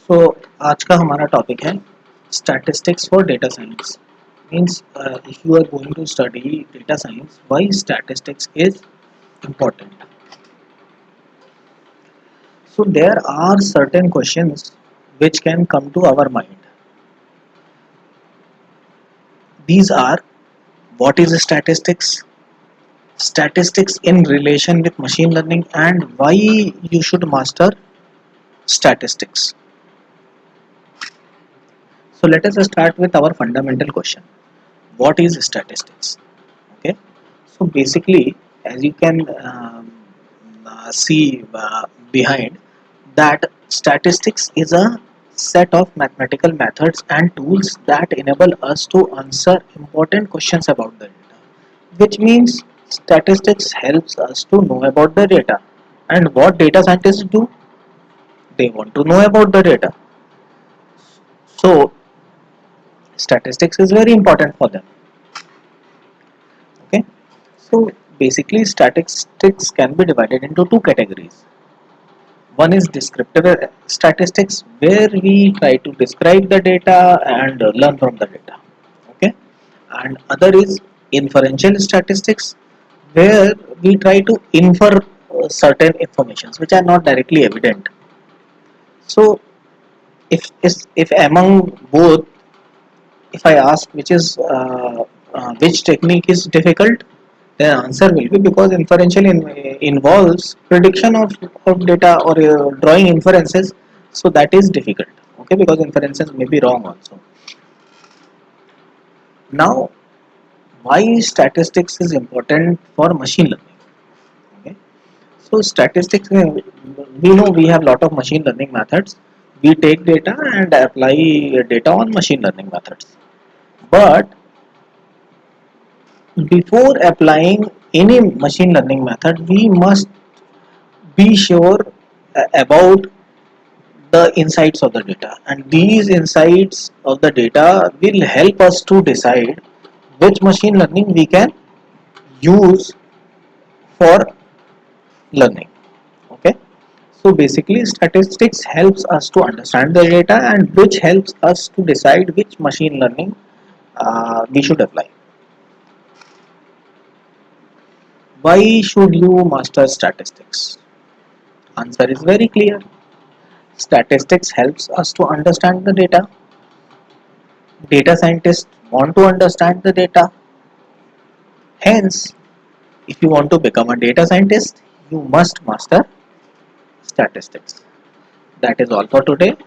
तो आज का हमारा टॉपिक है statistics for data science means if you are going to study data science why statistics is important. So there are certain questions which can come to our mind. These are: what is statistics, statistics in relation with machine learning, and why you should master statistics. So let us start with our fundamental question: what is statistics? Okay, so basically, as you can see behind that, statistics is a set of mathematical methods and tools that enable us to answer important questions about the data, which means statistics helps us to know about the data. And what data scientists do, they want to know about the data. So statistics is very important for them. Okay, so basically statistics can be divided into two categories. One is descriptive statistics, where we try to describe the data and learn from the data. Okay, and other is inferential statistics, where we try to infer certain informations which are not directly evident. So, if among both, if I ask which technique is difficult, the answer will be because inferential involves prediction of data or drawing inferences, so that is difficult. Okay, because inferences may be wrong also. Now, why statistics is important for machine learning? Okay, so statistics, we know we have lot of machine learning methods. We take data and apply data on machine learning methods. But before applying any machine learning method, we must be sure about the insights of the data, and these insights of the data will help us to decide which machine learning we can use for learning. Okay, so basically statistics helps us to understand the data, and which helps us to decide which machine learning we should apply. Why should you master statistics? Answer is very clear. Statistics helps us to understand the data. Data scientists want to understand the data. Hence, if you want to become a data scientist, you must master statistics. That is all for today.